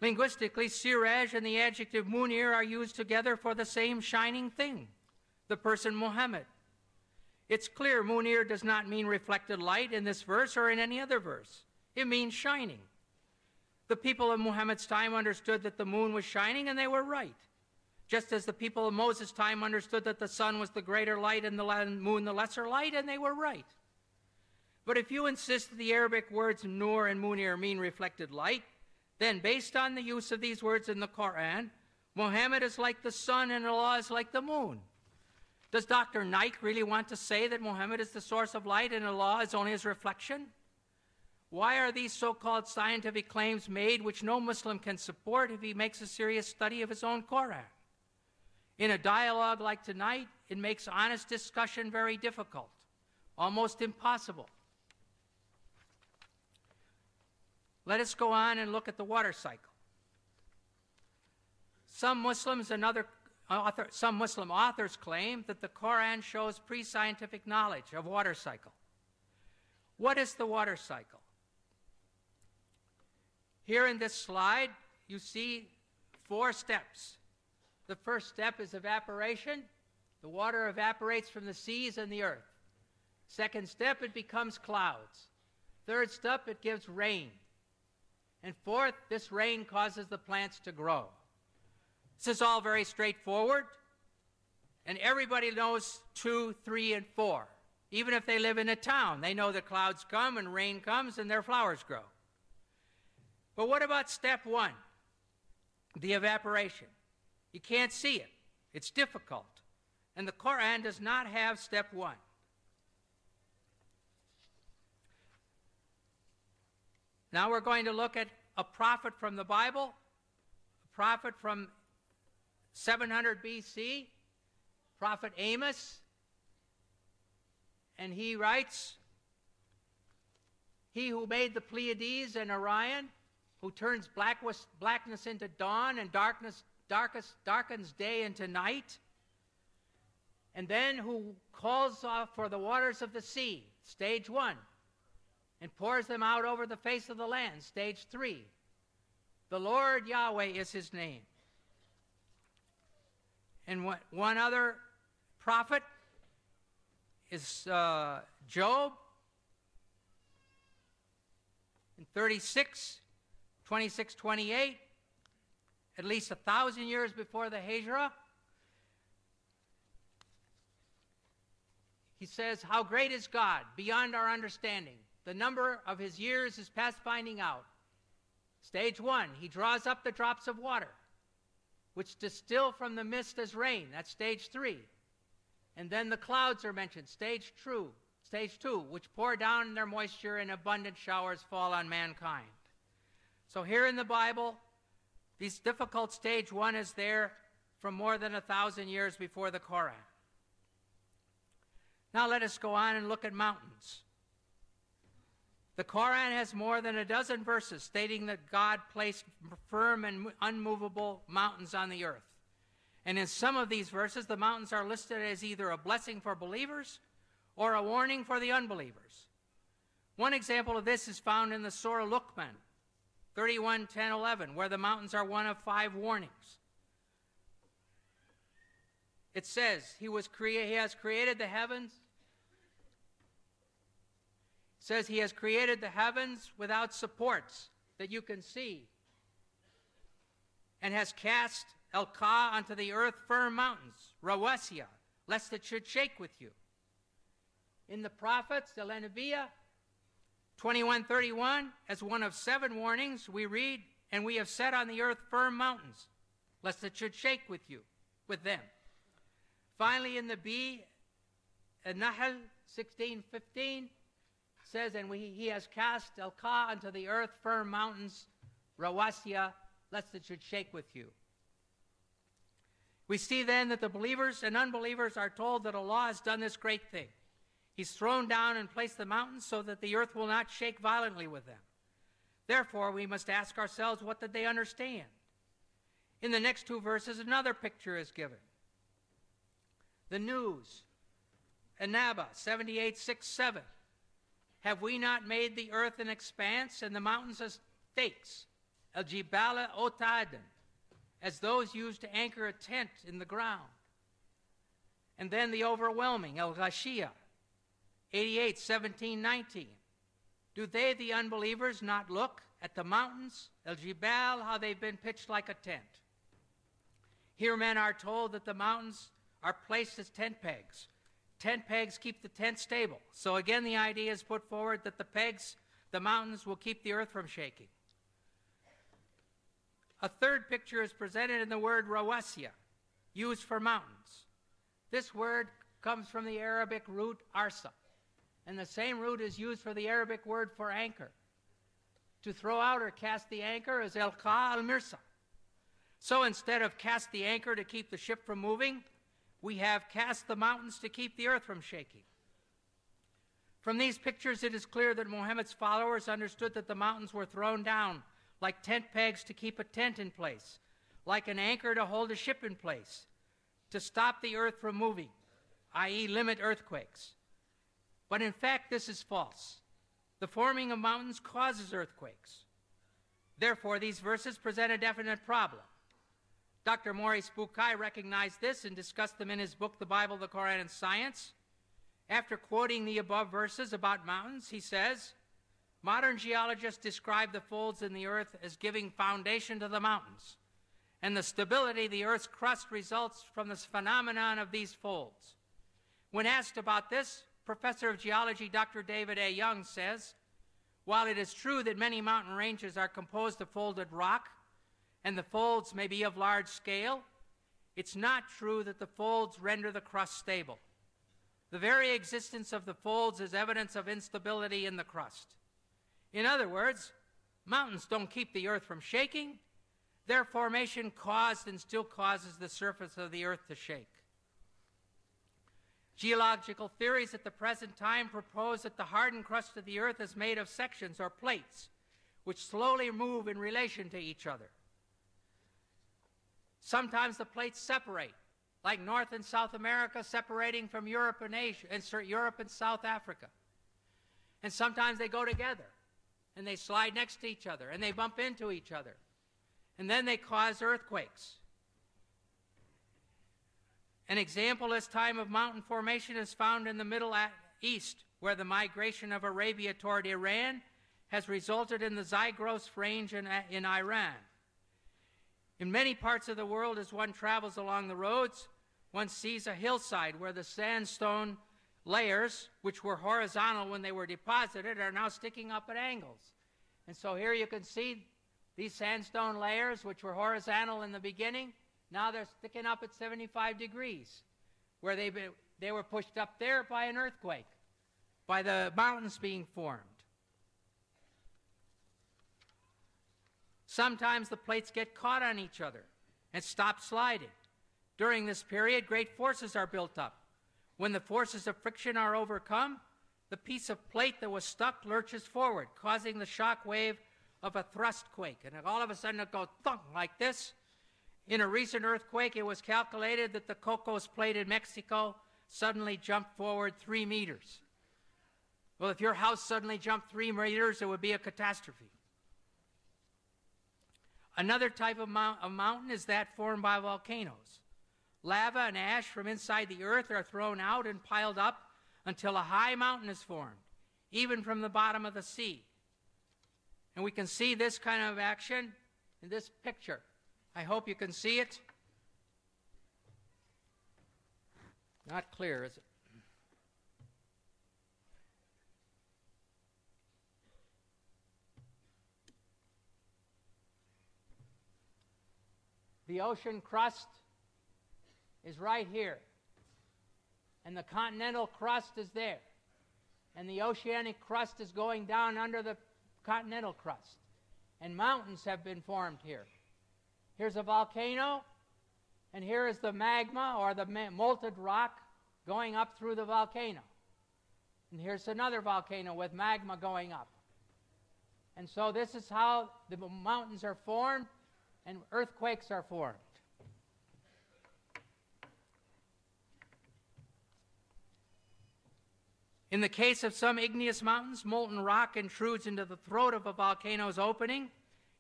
Linguistically, siraj and the adjective munir are used together for the same shining thing, the person Muhammad. It's clear munir does not mean reflected light in this verse or in any other verse. It means shining. The people of Muhammad's time understood that the moon was shining, and they were right. Just as the people of Moses' time understood that the sun was the greater light and the moon the lesser light, and they were right. But if you insist that the Arabic words nur and munir mean reflected light, then based on the use of these words in the Quran, Muhammad is like the sun and Allah is like the moon. Does Dr. Naik really want to say that Muhammad is the source of light and Allah is only his reflection? Why are these so-called scientific claims made which no Muslim can support if he makes a serious study of his own Quran? In a dialogue like tonight, it makes honest discussion very difficult, almost impossible. Let us go on and look at the water cycle. Some Muslim authors claim that the Quran shows pre-scientific knowledge of water cycle. What is the water cycle? Here in this slide, you see 4 steps. The first step is evaporation. The water evaporates from the seas and the earth. Second step, it becomes clouds. Third step, it gives rain. And fourth, this rain causes the plants to grow. This is all very straightforward, and everybody knows 2, 3, and 4. Even if they live in a town, they know that clouds come and rain comes and their flowers grow. But what about step 1, the evaporation? You can't see it. It's difficult. And the Quran does not have step 1. Now we're going to look at a prophet from the Bible, a prophet from 700 BC, Prophet Amos, and he writes, he who made the Pleiades and Orion, who turns blackness into dawn and darkens day into night, and then who calls for the waters of the sea, stage 1, and pours them out over the face of the land, stage 3. The Lord Yahweh is his name. And one other prophet is Job in 36, 26, 28, at least 1,000 years before the Hijrah. He says, how great is God, beyond our understanding. The number of his years is past finding out. Stage 1, he draws up the drops of water, which distill from the mist as rain. That's stage 3. And then the clouds are mentioned, stage 2, which pour down their moisture and abundant showers fall on mankind. So here in the Bible, this difficult stage 1 is there from more than 1,000 years before the Quran. Now let us go on and look at mountains. The Quran has more than a dozen verses stating that God placed firm and unmovable mountains on the earth. And in some of these verses, the mountains are listed as either a blessing for believers or a warning for the unbelievers. One example of this is found in the Surah Luqman, 31:10-11, where the mountains are one of 5 warnings. It says, He has created the heavens. It says He has created the heavens without supports that you can see, and has cast Al-Ka onto the earth firm mountains, Rawasiya, lest it should shake with you. In the prophets, the Al-Anbiya, 21:31, as one of 7 warnings, we read, and we have set on the earth firm mountains, lest it should shake with you, with them. Finally, in the B, Nahl 16:15, says, and He has cast Al-Ka onto the earth firm mountains, Rawasiya, lest it should shake with you. We see then that the believers and unbelievers are told that Allah has done this great thing. He's thrown down and placed the mountains so that the earth will not shake violently with them. Therefore, we must ask ourselves, what did they understand? In the next 2 verses, another picture is given. The news, An-Naba 78:6-7. Have we not made the earth an expanse and the mountains as stakes, al-jibala otadan, as those used to anchor a tent in the ground? And then the overwhelming, al-Ghashiyah, 88:17-19. Do they, the unbelievers, not look at the mountains, al-jibal, how they've been pitched like a tent? Here men are told that the mountains are placed as tent pegs. Tent pegs keep the tent stable. So again, the idea is put forward that the mountains will keep the earth from shaking. A third picture is presented in the word rawasiya, used for mountains. This word comes from the Arabic root arsa, and the same root is used for the Arabic word for anchor. To throw out or cast the anchor is al-qa al-mirsa. So instead of cast the anchor to keep the ship from moving, we have cast the mountains to keep the earth from shaking. From these pictures, it is clear that Muhammad's followers understood that the mountains were thrown down like tent pegs to keep a tent in place, like an anchor to hold a ship in place, to stop the earth from moving, i.e. limit earthquakes. But in fact, this is false. The forming of mountains causes earthquakes. Therefore, these verses present a definite problem. Dr. Maurice Bukai recognized this and discussed them in his book, The Bible, the Quran, and Science. After quoting the above verses about mountains, he says, modern geologists describe the folds in the earth as giving foundation to the mountains, and the stability of the earth's crust results from this phenomenon of these folds. When asked about this, Professor of Geology Dr. David A. Young says, while it is true that many mountain ranges are composed of folded rock, and the folds may be of large scale, it's not true that the folds render the crust stable. The very existence of the folds is evidence of instability in the crust. In other words, mountains don't keep the earth from shaking. Their formation caused and still causes the surface of the earth to shake. Geological theories at the present time propose that the hardened crust of the earth is made of sections or plates, which slowly move in relation to each other. Sometimes the plates separate, like North and South America separating from Europe and Asia, and Europe and South Africa. And sometimes they go together, and they slide next to each other, and they bump into each other. And then they cause earthquakes. An example of this time of mountain formation is found in the Middle East, where the migration of Arabia toward Iran has resulted in the Zagros range in Iran. In many parts of the world, as one travels along the roads, one sees a hillside where the sandstone layers, which were horizontal when they were deposited, are now sticking up at angles. And so here you can see these sandstone layers, which were horizontal in the beginning, now they're sticking up at 75 degrees, where they were pushed up there by an earthquake, by the mountains being formed. Sometimes the plates get caught on each other and stop sliding. During this period, great forces are built up. When the forces of friction are overcome, the piece of plate that was stuck lurches forward, causing the shock wave of a thrust quake. And all of a sudden it goes thunk like this. In a recent earthquake, it was calculated that the Cocos plate in Mexico suddenly jumped forward 3 meters. Well, if your house suddenly jumped 3 meters, it would be a catastrophe. Another type of mountain is that formed by volcanoes. Lava and ash from inside the earth are thrown out and piled up until a high mountain is formed, even from the bottom of the sea. And we can see this kind of action in this picture. I hope you can see it. Not clear, is it? The ocean crust is right here, and the continental crust is there, and the oceanic crust is going down under the continental crust, and mountains have been formed here. Here's a volcano, and here is the magma, or the molten rock, going up through the volcano. And here's another volcano with magma going up. And so this is how the mountains are formed and earthquakes are formed. In the case of some igneous mountains, molten rock intrudes into the throat of a volcano's opening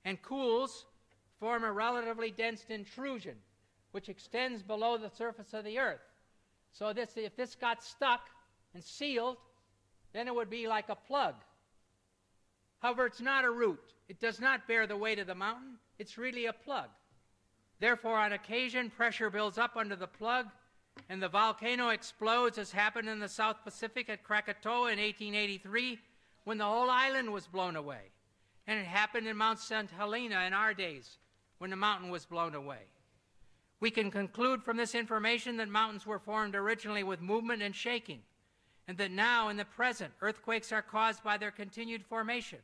and cools, form a relatively dense intrusion, which extends below the surface of the earth. So if this got stuck and sealed, then it would be like a plug. However, it's not a root. It does not bear the weight of the mountain. It's really a plug. Therefore, on occasion, pressure builds up under the plug, and the volcano explodes, as happened in the South Pacific at Krakatoa in 1883, when the whole island was blown away. And it happened in Mount St. Helena in our days, when the mountain was blown away. We can conclude from this information that mountains were formed originally with movement and shaking, and that now, in the present, earthquakes are caused by their continued formation.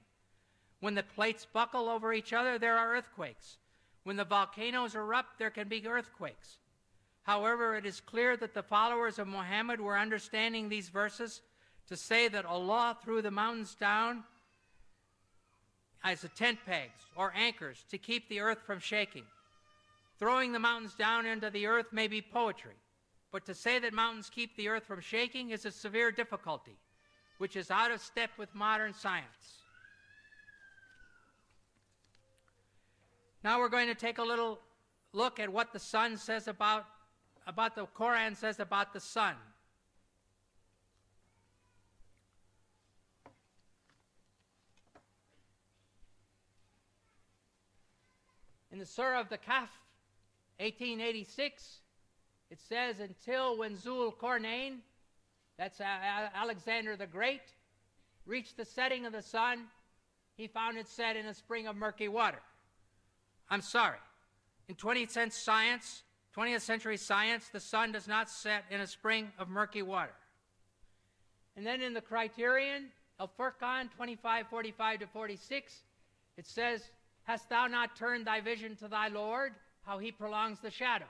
When the plates buckle over each other, there are earthquakes. When the volcanoes erupt, there can be earthquakes. However, it is clear that the followers of Muhammad were understanding these verses to say that Allah threw the mountains down as tent pegs or anchors to keep the earth from shaking. Throwing the mountains down into the earth may be poetry, but to say that mountains keep the earth from shaking is a severe difficulty, which is out of step with modern science. Now we're going to take a little look at what the sun says about the Quran says about the sun. In the Surah of the Kahf, 1886, it says, until when Zul Qarnayn, that's Alexander the Great, reached the setting of the sun, he found it set in a spring of murky water. I'm sorry. In 20th century science, the sun does not set in a spring of murky water. And then in the criterion, Al-Furqan 25:45-46, it says, hast thou not turned thy vision to thy Lord, how he prolongs the shadow?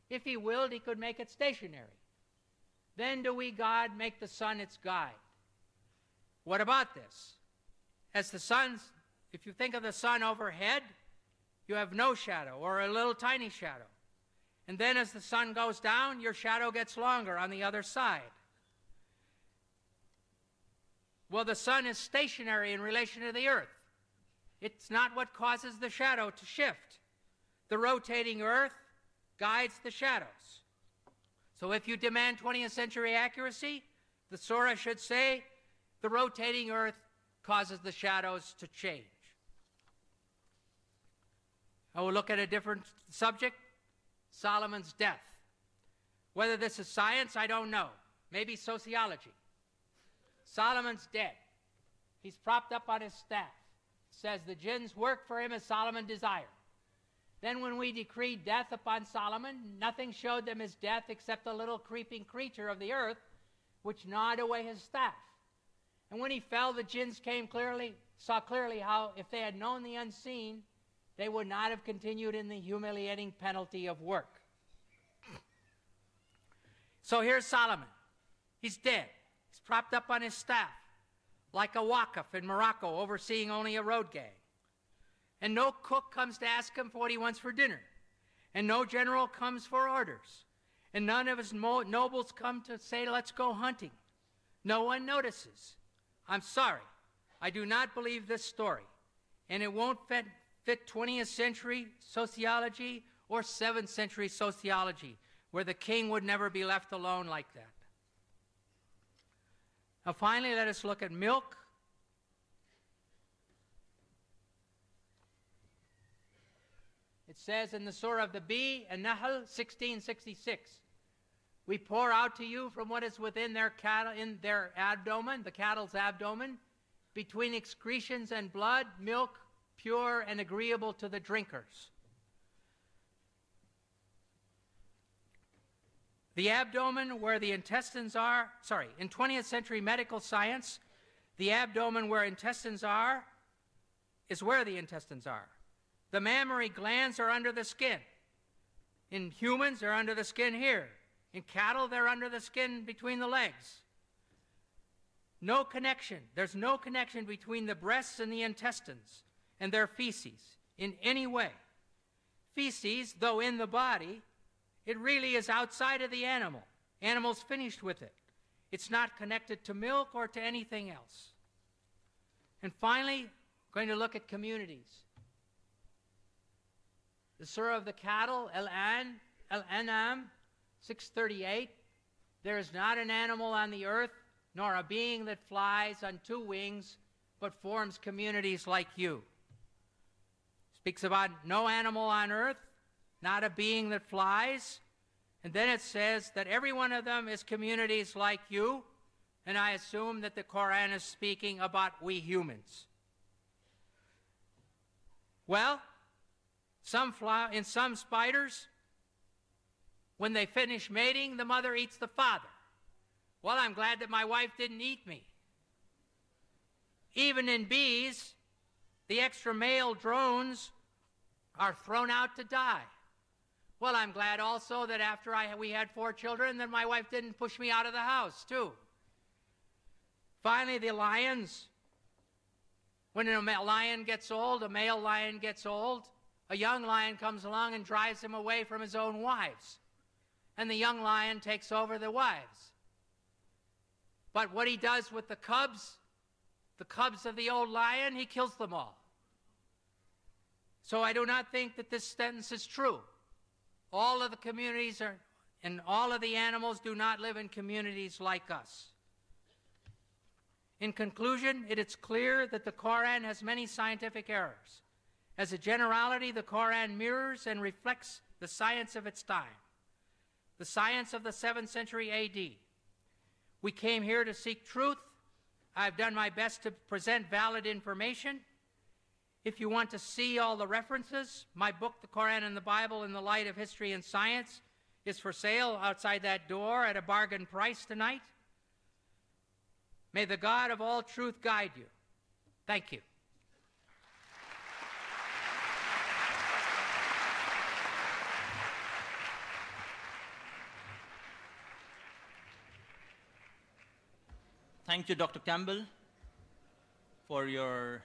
If he willed, he could make it stationary. Then do we, God, make the sun its guide. What about this? If you think of the sun overhead, you have no shadow or a little tiny shadow. And then as the sun goes down, your shadow gets longer on the other side. Well, the sun is stationary in relation to the earth. It's not what causes the shadow to shift. The rotating earth guides the shadows. So if you demand 20th century accuracy, the surah should say the rotating earth causes the shadows to change. I will look at a different subject, Solomon's death. Whether this is science, I don't know. Maybe sociology. Solomon's dead. He's propped up on his staff. It says the jinns worked for him as Solomon desired. Then when we decreed death upon Solomon, nothing showed them his death except a little creeping creature of the earth, which gnawed away his staff. And when he fell, the jinns saw clearly how, if they had known the unseen, they would not have continued in the humiliating penalty of work. So here's Solomon. He's dead. He's propped up on his staff, like a wakaf in Morocco, overseeing only a road gang. And no cook comes to ask him for what he wants for dinner. And no general comes for orders. And none of his nobles come to say, let's go hunting. No one notices. I'm sorry. I do not believe this story. And it won't fit 20th century sociology or 7th century sociology, where the king would never be left alone like that. Now finally, let us look at milk. It says in the Surah of the Bee, An-Nahl 1666, we pour out to you from what is within their cattle, in their abdomen, the cattle's abdomen, between excretions and blood, milk, pure and agreeable to the drinkers. The abdomen where the intestines are, in 20th century medical science, the abdomen where intestines are is where the intestines are. The mammary glands are under the skin. In humans, they're under the skin here. In cattle, they're under the skin between the legs. No connection. There's no connection between the breasts and the intestines and their feces in any way. Feces, though in the body, it really is outside of the animal. Animal's finished with it. It's not connected to milk or to anything else. And finally, going to look at communities. The Surah of the Cattle, Al-An'am 638, there is not an animal on the earth, nor a being that flies on two wings, but forms communities like you. Speaks about no animal on earth, not a being that flies. And then it says that every one of them is communities like you, and I assume that the Quran is speaking about we humans. Well, in some spiders, when they finish mating, the mother eats the father. Well, I'm glad that my wife didn't eat me. Even in bees, the extra male drones are thrown out to die. Well, I'm glad also that after we had 4 children, that my wife didn't push me out of the house, too. Finally, the lions. When a lion gets old, a male lion gets old, a young lion comes along and drives him away from his own wives. And the young lion takes over the wives. But what he does with the cubs of the old lion, he kills them all. So I do not think that this sentence is true. All of the communities and all of the animals do not live in communities like us. In conclusion, it is clear that the Quran has many scientific errors. As a generality, the Quran mirrors and reflects the science of its time, the science of the 7th century AD. We came here to seek truth. I've done my best to present valid information. If you want to see all the references, my book, The Quran and the Bible in the Light of History and Science, is for sale outside that door at a bargain price tonight. May the God of all truth guide you. Thank you. Thank you, Dr. Campbell, for your